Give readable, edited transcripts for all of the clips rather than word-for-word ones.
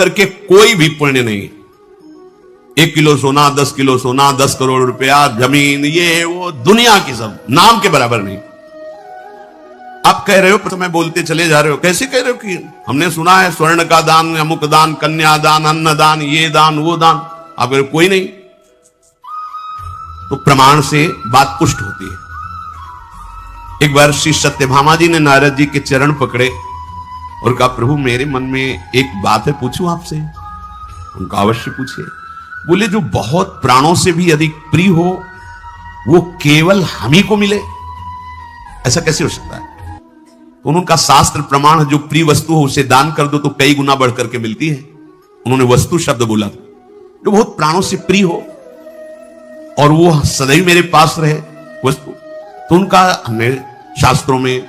बढ़कर के कोई भी पुण्य नहीं। 1 किलो सोना, 10 किलो सोना, 10 करोड़ रुपया, जमीन, ये वो दुनिया की सब नाम के बराबर नहीं। आप कह रहे हो तो मैं बोलते चले जा रहे हो, कैसे कह रहे हो कि हमने सुना है स्वर्ण का दान, अमुक दान, कन्या दान, अन्न दान, ये दान, वो दान। आप कह रहे हो कोई नहीं, तो प्रमाण से बात पुष्ट होती है। एक बार श्री सत्यभामा जी ने नारद जी के चरण पकड़े और कहा, प्रभु मेरे मन में एक बात है, पूछूं आपसे? उनका अवश्य पूछिए। बोले, जो बहुत प्राणों से भी अधिक प्रिय हो वो केवल हम ही को मिले, ऐसा कैसे हो सकता है? तो उनका शास्त्र प्रमाण है, जो प्रिय वस्तु हो उसे दान कर दो तो कई गुना बढ़ करके मिलती है। उन्होंने वस्तु शब्द बोला, जो बहुत प्राणों से प्रिय हो और वो सदैव मेरे पास रहे वस्तु। तो उनका हमने शास्त्रों में,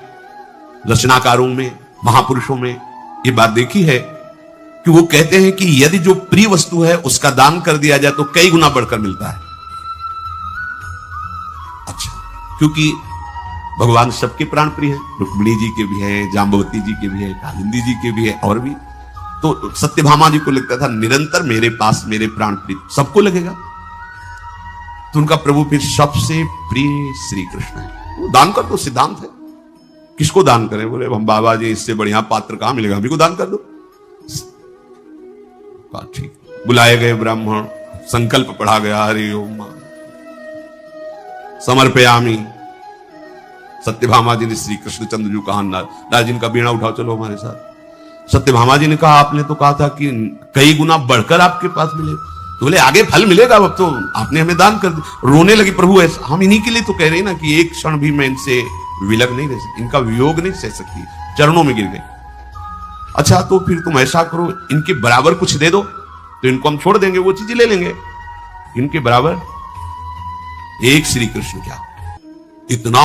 रचनाकारों में, महापुरुषों में ये बात देखी है कि वो कहते हैं कि यदि जो प्रिय वस्तु है उसका दान कर दिया जाए तो कई गुना बढ़कर मिलता है। अच्छा, क्योंकि भगवान सबके प्राण प्रिय है, रुक्मिणी जी के भी है, जाम्बवती जी के भी है, कालिंदी जी के भी है, और भी। तो सत्यभामा जी को लगता था निरंतर मेरे पास मेरे प्राण प्रिय, सबको लगेगा। तो उनका प्रभु फिर सबसे प्रिय श्री कृष्ण है, वो दान कर दो, सिद्धांत है। किसको दान करें? बोले, हम बाबा जी इससे बढ़िया पात्र कहां मिलेगा, हम ही को दान कर दो। ठीक, बुलाए गए ब्राह्मण, संकल्प पढ़ा गया, हरि ओम समर्पयामि। सत्यभामा जी ने श्री कृष्णचंद्र जी कहा, नारद जी का बीणा उठाओ, चलो हमारे साथ। सत्यभामा जी ने कहा, आपने तो कहा था कि कई गुना बढ़कर आपके पास मिले। तो बोले, आगे फल मिलेगा, अब तो आपने हमें दान कर दिया। रोने लगी, प्रभु ऐसा हम इन्हीं के लिए तो कह रहे हैं ना कि एक क्षण भी मैं इनसे विलग नहीं रह सकती, इनका वियोग नहीं सह सकती। चरणों में गिर गई। अच्छा, तो फिर तुम ऐसा करो, इनके बराबर कुछ दे दो तो इनको हम छोड़ देंगे, वो चीजें ले लेंगे। इनके बराबर एक श्री कृष्ण, क्या इतना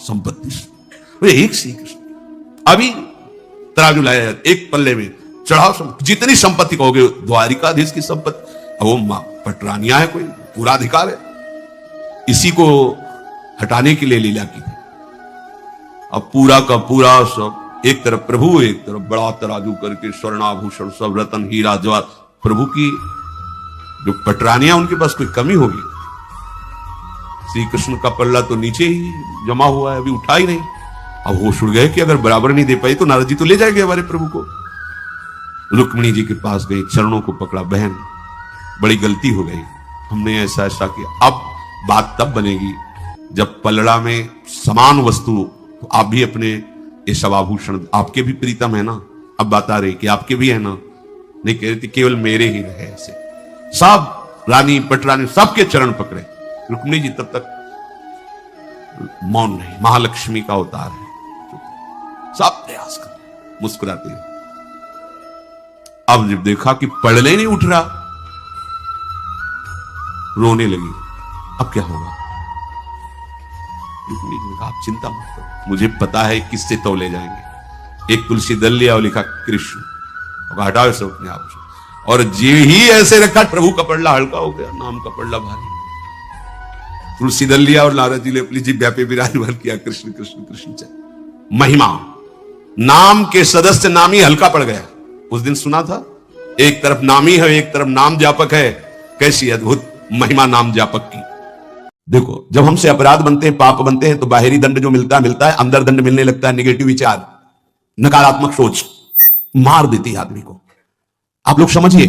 संपत्ति, एक श्री कृष्ण। अभी तराजू लाया, एक पल्ले में चढ़ाओ, जितनी संपत्ति कहोगे, द्वारिकाधीश की संपत्ति, वो मां पटरानिया है, कोई पूरा अधिकार है। इसी को हटाने के लिए लीला की थी। अब पूरा का पूरा सब, एक तरफ प्रभु, एक तरफ बड़ा तराजू करके स्वर्णाभूषण सब, रतन हीरा जवाहर। प्रभु की जो पटरानिया, उनके पास कोई कमी होगी? श्री कृष्ण का पल्ला तो नीचे ही जमा हुआ है, अभी उठा ही नहीं। अब होश उड़ गए कि अगर बराबर नहीं दे पाई तो नारद जी तो ले जाएंगे हमारे प्रभु को। रुक्मिणी जी के पास गई, चरणों को पकड़ा, बहन बड़ी गलती हो गई, हमने ऐसा ऐसा किया। अब बात तब बनेगी जब पलड़ा में समान वस्तु, तो आप भी अपने ये सब आभूषण आपके भी प्रीतम है ना। अब बात आ रही कि आपके भी है ना, नहीं कह रही थी केवल मेरे ही रहे। ऐसे सब रानी पटरानी सबके चरण पकड़े। रुक्मिणी जी तब तक मौन नहीं, महालक्ष्मी का अवतार है, सब प्रयास कर मुस्कुराते हैं। अब जब देखा कि पड़ले नहीं उठ रहा, रोने लगी। अब क्या होगा? रुक्मिणी जी ने कहा, आप चिंता मत करो, मुझे पता है किससे तौले जाएंगे। एक तुलसी दल लिया और लिखा कृष्ण, और हटाओ सब अपने आप से। और जी ही ऐसे रखा, प्रभु का पल्ला हल्का हो गया, नाम का पल्ला भारी। तुलसी दल लिया और नारद जी ने अपनी जिह्वा पे विराजमान किया, कृष्ण कृष्ण कृष्ण चल। महिमा, नाम के सदस्य नाम ही हल्का पड़ गया। उस दिन सुना था, एक तरफ नामी है, एक तरफ नाम जापक है। कैसी अद्भुत महिमा नाम जापक की। देखो, जब हमसे अपराध बनते हैं, पाप बनते हैं, तो बाहरी दंड जो मिलता है, अंदर दंड मिलने लगता है। नेगेटिव विचार, नकारात्मक सोच मार देती है आदमी को। आप लोग समझिए,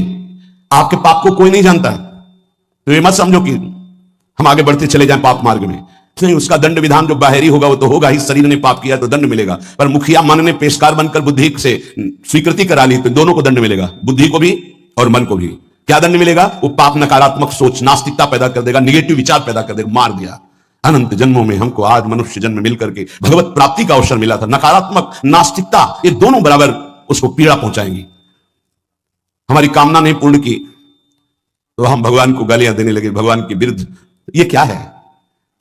आपके पाप को कोई नहीं जानता है, तो ये मत समझो कि हम आगे बढ़ते चले जाएं पाप मार्ग में। नहीं, उसका दंड विधान जो बाहरी होगा वो तो होगा ही। शरीर ने पाप किया तो दंड मिलेगा, पर मुखिया मन ने पेशकार बनकर बुद्धि से स्वीकृति करा ली तो दोनों को दंड मिलेगा, बुद्धि को भी और मन को भी। क्या दंड मिलेगा? वो पाप नकारात्मक सोच, नास्तिकता पैदा कर देगा, निगेटिव विचार पैदा कर देगा। मार दिया। अनंत जन्मों में हमको आज मनुष्य जन्म मिलकर के भगवत प्राप्ति का अवसर मिला था। नकारात्मक, नास्तिकता, ये दोनों बराबर उसको पीड़ा पहुंचाएंगी। हमारी कामना नहीं पूर्ण की तो हम भगवान को गालियां देने लगे, भगवान के विरुद्ध। ये क्या है?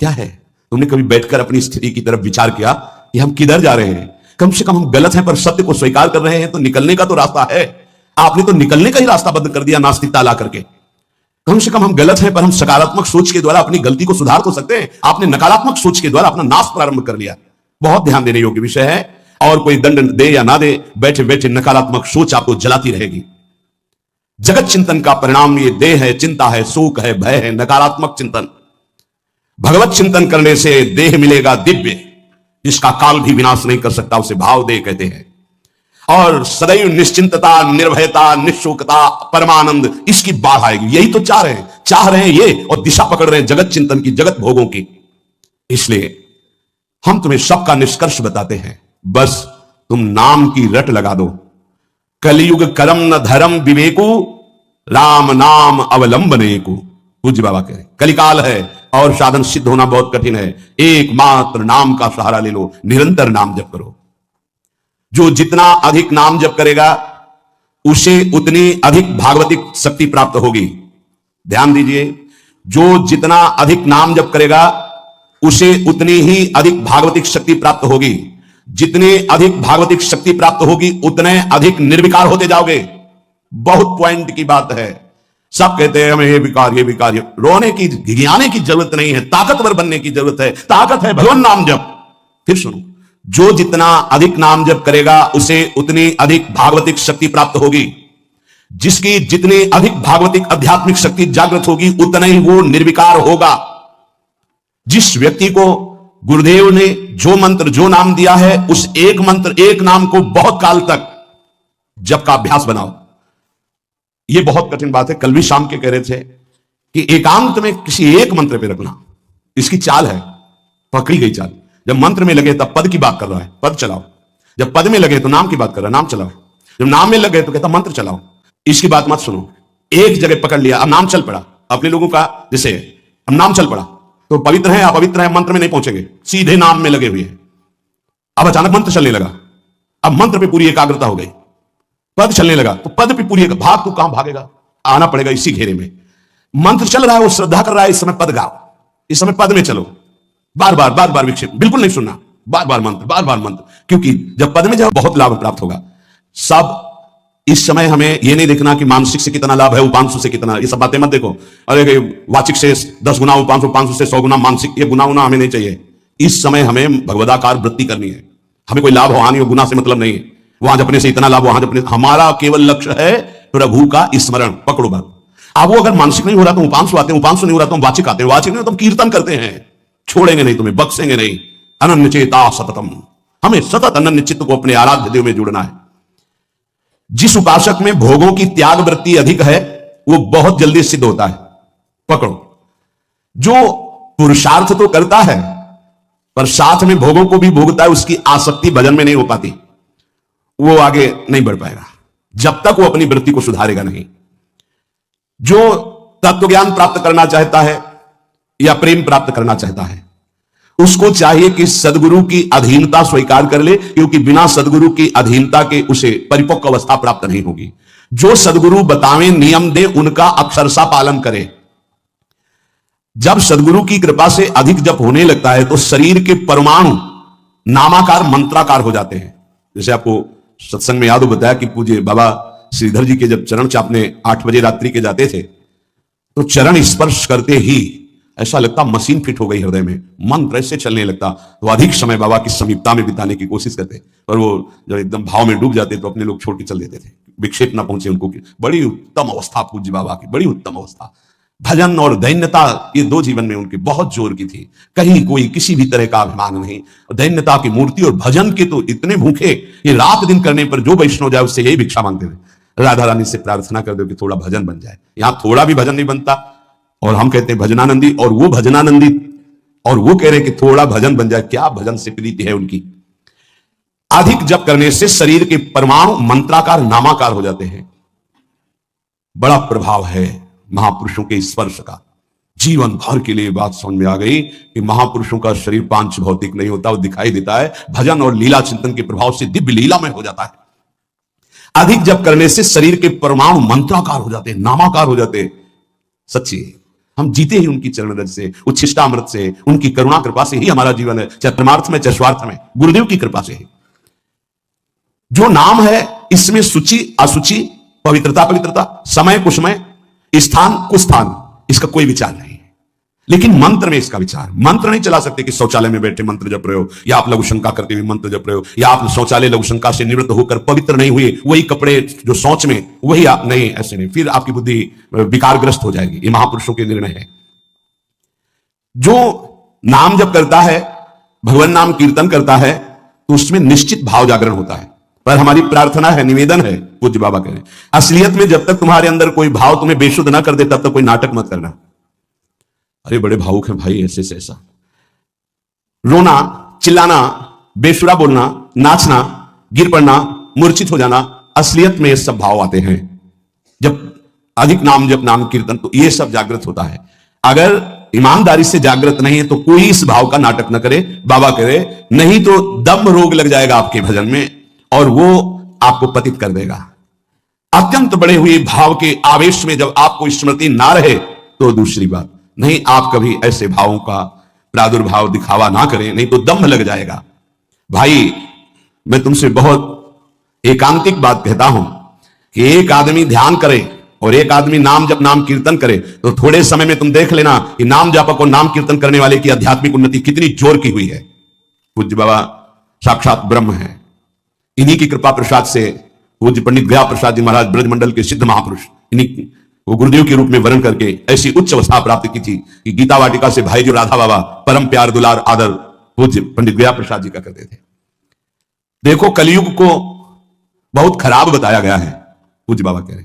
क्या है? तुमने कभी बैठकर अपनी स्थिति की तरफ विचार किया कि हम किधर जा रहे हैं? कम से कम हम गलत हैं पर सत्य को स्वीकार कर रहे हैं, तो निकलने का तो रास्ता है। आपने तो निकलने का ही रास्ता बंद कर दिया नास्तिकता ला करके। कम से कम हम गलत हैं पर हम सकारात्मक सोच के द्वारा अपनी गलती को सुधार तो सकते हैं। आपने नकारात्मक सोच के द्वारा अपना नाश प्रारंभ कर लिया। बहुत ध्यान देने योग्य विषय है। और कोई दंड दे या ना दे, बैठे बैठे नकारात्मक सोच आपको जलाती रहेगी। जगत चिंतन का परिणाम ये देह है, चिंता है, शोक है, भय है, नकारात्मक चिंतन। भगवत चिंतन करने से देह मिलेगा दिव्य, जिसका काल भी विनाश नहीं कर सकता, उसे भाव देह कहते हैं। और सदैव निश्चिंतता, निर्भयता, निशोकता, परमानंद, इसकी बाढ़ आएगी। यही तो चाह रहे हैं ये, और दिशा पकड़ रहे हैं जगत चिंतन की, जगत भोगों की। इसलिए हम तुम्हें सबका निष्कर्ष बताते हैं, बस तुम नाम की रट लगा दो। कलयुग करम न धर्म विवेकु, राम नाम अवलंबने को। पूज्य बाबा कह रहे कलिकाल है और साधन सिद्ध होना बहुत कठिन है, एकमात्र नाम का सहारा ले लो, निरंतर नाम जप करो। जो जितना अधिक नाम जप करेगा उसे उतनी अधिक भागवतिक शक्ति प्राप्त होगी। ध्यान दीजिए, जो जितना अधिक नाम जप करेगा उसे उतनी ही अधिक भागवतिक शक्ति प्राप्त होगी। जितनी अधिक भागवतिक शक्ति प्राप्त होगी उतने अधिक निर्विकार होते जाओगे। बहुत पॉइंट की बात है। सब कहते हैं हमें ये विकार, ये विकार, ये रोने की, घिघियाने की जरूरत नहीं है, ताकतवर बनने की जरूरत है। ताकत है भगवान नाम जप। फिर सुनो, जो जितना अधिक नाम जप करेगा उसे उतनी अधिक भागवतिक शक्ति प्राप्त होगी। जिसकी जितनी अधिक भागवतिक आध्यात्मिक शक्ति जागृत होगी उतना ही वो निर्विकार होगा। जिस व्यक्ति को गुरुदेव ने जो मंत्र, जो नाम दिया है, उस एक मंत्र, एक नाम को बहुत काल तक जप का अभ्यास बनाओ। यह बहुत कठिन बात है। कल भी शाम के कह रहे थे कि एकांत में किसी एक मंत्र पे रखना, इसकी चाल है, पकड़ी गई चाल। जब मंत्र में लगे तब पद की बात कर रहा है, पद चलाओ। जब पद में लगे तो नाम की बात कर रहा है, नाम चलाओ। जब नाम में लगे तो कहता मंत्र चलाओ। इसकी बात मत सुनो। एक जगह पकड़ लिया, अब नाम चल पड़ा। अपने लोगों का जैसे अब नाम चल पड़ा तो पवित्र है, अपवित्र है, मंत्र में नहीं पहुंचेंगे, सीधे नाम में लगे हुए हैं। अब अचानक मंत्र चलने लगा, अब मंत्र पे पूरी एकाग्रता हो गई। पद चलने लगा तो पद पे पूरी, भाग तो कहां भागेगा, आना पड़ेगा इसी घेरे में। मंत्र चल रहा है, वो श्रद्धा कर रहा है, इस समय पद गाओ, इस समय पद में चलो। बार बार विक्षेप बिल्कुल नहीं सुनना, बार बार मंत्र, क्योंकि जब पद में जाओ बहुत लाभ प्राप्त होगा। सब इस समय हमें यह नहीं देखना कि मानसिक से कितना लाभ है, उपांशु से कितना, ये सब बातें मत देखो। अरे वाचिक से 10 गुना उपांशु, उपांशु से 100 गुना मानसिक, ये गुना हमें नहीं चाहिए। इस समय हमें भगवदाकार वृत्ति करनी है। हमें कोई लाभ हो हानि हो, गुना से मतलब नहीं है। वहां जपने से इतना लाभ, वहां जपने, हमारा केवल लक्ष्य है प्रभु का स्मरण। पकड़ो बात। अब वो अगर मानसिक नहीं हो रहा तो उपांशु आते हैं, उपांशु नहीं हो रहा तो वाचिक आते हैं, वाचिक नहीं तो हम कीर्तन करते हैं। छोड़ेंगे नहीं, तुम्हें बख्शेंगे नहीं। अनन्य चेता सततम, हमें सतत अनन्य चित्त को अपने आराध्य देव में जोड़ना है। जिस उपासक में भोगों की त्याग वृत्ति अधिक है वो बहुत जल्दी सिद्ध होता है। पकड़ो, जो पुरुषार्थ तो करता है पर साथ में भोगों को भी भोगता है, उसकी आसक्ति भजन में नहीं हो पाती, वो आगे नहीं बढ़ पाएगा जब तक वो अपनी वृत्ति को सुधारेगा नहीं। जो तत्व ज्ञान प्राप्त करना चाहता है या प्रेम प्राप्त करना चाहता है, उसको चाहिए कि सदगुरु की अधीनता स्वीकार कर ले, क्योंकि बिना सदगुरु की अधीनता के उसे परिपक्व अवस्था प्राप्त नहीं होगी। जो सदगुरु बतावें, नियम दे, उनका अक्षरशः पालन करे। जब सदगुरु की कृपा से अधिक जप होने लगता है तो शरीर के परमाणु नामाकार मंत्राकार हो जाते हैं। जैसे आपको सत्संग में याद हो बताया कि पूज्य बाबा श्रीधर जी के जब चरण चापने 8 बजे रात्रि के जाते थे तो चरण स्पर्श करते ही ऐसा लगता मशीन फिट हो गई हृदय में, मंत्र ऐसे चलने लगता। तो अधिक समय बाबा की समीपता में बिताने की कोशिश करते, पर वो जब एकदम भाव में डूब जाते तो अपने लोग छोड़ के चल देते थे, विक्षेप ना पहुंचे उनको। बड़ी उत्तम अवस्था पूज्य बाबा की, बड़ी उत्तम अवस्था। भजन और दैन्यता, ये 2 जीवन में उनके बहुत जोर की थी। कहीं कोई किसी भी तरह का अभिमान नहीं। दैन्यता की मूर्ति और भजन के तो इतने भूखे, ये रात दिन करने पर जो वैष्णव जाए उससे यही भिक्षा मांगते थे, राधा रानी से प्रार्थना कर दो कि थोड़ा भजन बन जाए। यहां थोड़ा भी भजन नहीं बनता और हम कहते हैं भजनानंदी, और वो भजनानंदी और वो कह रहे कि थोड़ा भजन बन जाए। क्या भजन से प्रीति है उनकी। अधिक जप करने से शरीर के परमाणु मंत्राकार नामाकार हो जाते हैं। बड़ा प्रभाव है महापुरुषों के स्पर्श का। जीवन भर के लिए बात समझ में आ गई कि महापुरुषों का शरीर पांच भौतिक नहीं होता, वो दिखाई देता है। भजन और लीला चिंतन के प्रभाव से दिव्य लीला में हो जाता है। अधिक जप करने से शरीर के परमाणु मंत्राकार हो जाते हैं, नामाकार हो जाते हैं। सच्ची हम जीते ही उनकी चरण रज से, उच्छिष्टामृत से, उनकी करुणा कृपा से ही हमारा जीवन है, चाहे परमार्थ में चाहे स्वार्थ में, गुरुदेव की कृपा से ही। जो नाम है इसमें सूचि असुचि, पवित्रता पवित्रता, समय कुसमय, स्थान कुस्थान, इसका कोई विचार नहीं है। लेकिन मंत्र में इसका विचार, मंत्र नहीं चला सकते कि शौचालय में बैठे मंत्र जप रहे हो, या आप लघु शंका करते हुए मंत्र जप रहे हो, या आप शौचालय लघु शंका से निवृत्त होकर पवित्र नहीं हुए, वही कपड़े जो शौच में वही आप नहीं, ऐसे नहीं, फिर आपकी बुद्धि विकारग्रस्त हो जाएगी। ये महापुरुषों के निर्णय है। जो नाम जप करता है, भगवान नाम कीर्तन करता है, तो उसमें निश्चित भाव जागरण होता है। पर हमारी प्रार्थना है, निवेदन है, पूज्य बाबा कह रहे हैं, असलियत में जब तक तुम्हारे अंदर कोई भाव तुम्हें बेशुद्ध ना कर दे तब तक कोई नाटक मत करना। अरे बड़े भावुक हैं भाई, ऐसे से ऐसा रोना, चिल्लाना, बेसुरा बोलना, नाचना, गिर पड़ना, मूर्छित हो जाना, असलियत में ये सब भाव आते हैं। जब अधिक नाम जप, नाम कीर्तन, तो ये सब जागृत होता है। अगर ईमानदारी से जागृत नहीं है तो कोई इस भाव का नाटक न करे, बाबा करे, नहीं तो दम रोग लग जाएगा आपके भजन में और वो आपको पतित कर देगा। अत्यंत बड़े हुए भाव के आवेश में जब आपको स्मृति ना रहे तो दूसरी बात नहीं, आप कभी ऐसे भावों का प्रादुर्भाव दिखावा ना करें, नहीं तो दम लग जाएगा। भाई मैं तुमसे बहुत एकांतिक बात कहता हूं कि एक आदमी ध्यान करे और एक आदमी नाम जप, नाम कीर्तन करे, तो थोड़े समय में तुम देख लेना कि नाम जापक और नाम कीर्तन करने वाले की आध्यात्मिक उन्नति कितनी जोर की हुई है। पूज्य बाबा साक्षात ब्रह्म है। इन्हीं की कृपा प्रसाद से पूज्य पंडित गया प्रसाद जी महाराज ब्रजमंडल के सिद्ध महापुरुष, इन्हीं वो गुरुदेव के रूप में वर्ण करके ऐसी उच्च अवस्था प्राप्त की थी कि गीता वाटिका से भाई जो राधा बाबा परम प्यार दुलार आदर पूज्य पंडित गया प्रसाद जी का करते थे। देखो कलयुग को बहुत खराब बताया गया है, पूज्य बाबा कह रहे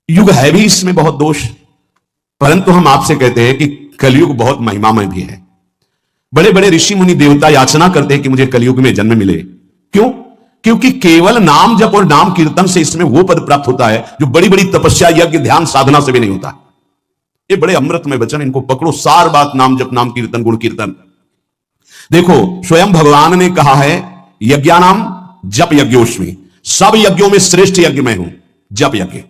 युग है भी इसमें बहुत दोष, परंतु हम आपसे कहते हैं कि कलयुग बहुत महिमामय भी है। बड़े बड़े ऋषि मुनि देवता याचना करते हैं कि मुझे कलयुग में जन्म मिले। क्यों? क्योंकि केवल नाम जप और नाम कीर्तन से इसमें वो पद प्राप्त होता है जो बड़ी बड़ी तपस्या, यज्ञ, ध्यान, साधना से भी नहीं होता। ये बड़े अमृतमय वचन, इनको पकड़ो, सार बात नाम जप, नाम कीर्तन, गुण कीर्तन। देखो स्वयं भगवान ने कहा है यज्ञानाम जप यज्ञोस्मि, सब यज्ञों में श्रेष्ठ यज्ञ मैं हूं, जप यज्ञ।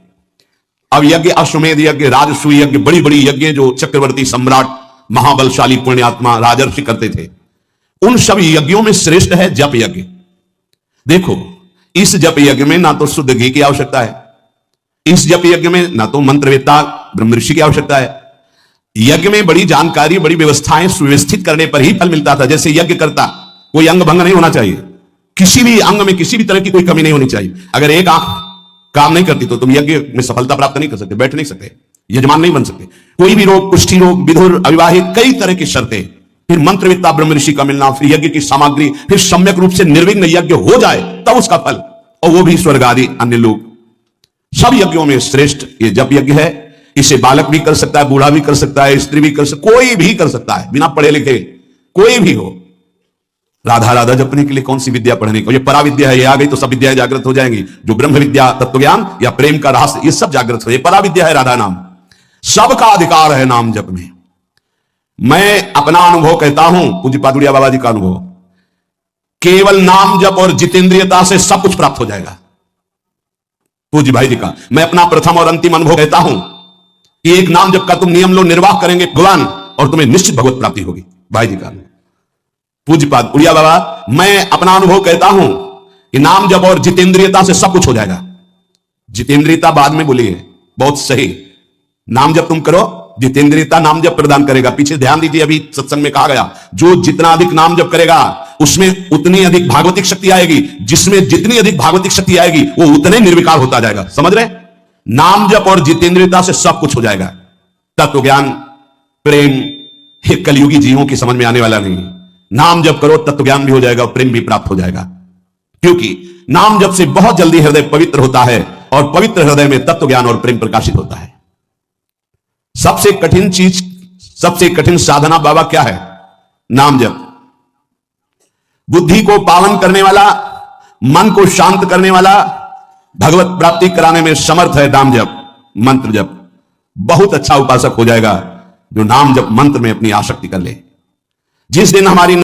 अब यज्ञ अश्वमेध यज्ञ, राजसूय यज्ञ, बड़ी बड़ी यज्ञ जो चक्रवर्ती सम्राट महाबलशाली पुण्यात्मा राजर्षि करते थे, उन सब यज्ञों में श्रेष्ठ है जप यज्ञ। देखो इस जप यज्ञ में ना तो शुद्ध घी की आवश्यकता है, इस जप यज्ञ में ना तो मंत्रवेत्ता ब्रह्म ऋषि की आवश्यकता है। यज्ञ में बड़ी जानकारी, बड़ी व्यवस्थाएं सुव्यवस्थित करने पर ही फल मिलता था। जैसे यज्ञ करता, कोई अंग भंग नहीं होना चाहिए, किसी भी अंग में किसी भी तरह की कोई कमी नहीं होनी चाहिए। अगर एक आंख काम नहीं करती तो तुम यज्ञ में सफलता प्राप्त नहीं कर सकते, बैठ नहीं सकते, यजमान नहीं बन सकते। कोई भी रोग, कुष्ठी रोग, विधुर, अविवाहित, कई तरह की शर्तें, फिर मंत्रविद्ता ब्रह्म ऋषि का मिलना, फिर यज्ञ की सामग्री, फिर सम्यक रूप से निर्विघ्न यज्ञ हो जाए तब उसका फल, और वो भी स्वर्ग आदि अन्य लोग। सब यज्ञों में श्रेष्ठ ये जप यज्ञ है। इसे बालक भी कर सकता है, बूढ़ा भी कर सकता है, स्त्री भी कर सकता, कोई भी कर सकता है, बिना पढ़े लिखे कोई भी हो। राधा राधा जपने के लिए कौन सी विद्या पढ़ने की, ये परा विद्या है, ये आ गई तो सब विद्याएं जागृत हो जाएंगी। जो ब्रह्म विद्या, तत्व ज्ञान या प्रेम का रहस्य, ये सब जागृत हो, ये परा विद्या है राधा नाम। सबका अधिकार है नाम जप में। मैं अपना अनुभव कहता हूं, पूज्य पादुड़िया बाबा जी का अनुभव, केवल नाम जप और जितेंद्रियता से सब कुछ प्राप्त हो जाएगा। पूज्य भाई जी का मैं अपना प्रथम और अंतिम अनुभव कहता हूं कि एक नाम जप का तुम नियम लो, निर्वाह करेंगे भगवान, और तुम्हें निश्चित भगवत प्राप्ति होगी। भाई जी का पूज्यपाद उड़िया बाबा, मैं अपना अनुभव कहता हूं कि नाम जप और जितेंद्रियता से सब कुछ हो जाएगा। जितेंद्रियता बाद में बोलिए, बहुत सही, नाम जप तुम करो, जितेंद्रियता नाम जप प्रदान करेगा। पीछे ध्यान दीजिए, अभी सत्संग में कहा गया, जो जितना अधिक नाम जप करेगा उसमें उतनी अधिक भागवतिक शक्ति आएगी, जिसमें जितनी अधिक भागवतिक शक्ति आएगी वो उतने निर्विकार होता जाएगा। समझ रहे? नाम जप और जितेंद्रियता से सब कुछ हो जाएगा। तत्व ज्ञान, प्रेम, ये कलयुगी जीवों की समझ में आने वाला नहीं। नाम जप करो, तत्व ज्ञान भी हो जाएगा और प्रेम भी प्राप्त हो जाएगा, क्योंकि नाम जप से बहुत जल्दी हृदय पवित्र होता है और पवित्र हृदय में तत्व ज्ञान और प्रेम प्रकाशित होता है। सबसे कठिन चीज, सबसे कठिन साधना बाबा क्या है? नाम जप। बुद्धि को पावन करने वाला, मन को शांत करने वाला, भगवत प्राप्ति कराने में समर्थ है नाम जप, मंत्र जप। बहुत अच्छा उपासक हो जाएगा जो नाम जप मंत्र में अपनी आसक्ति कर ले। जिस दिन हमारी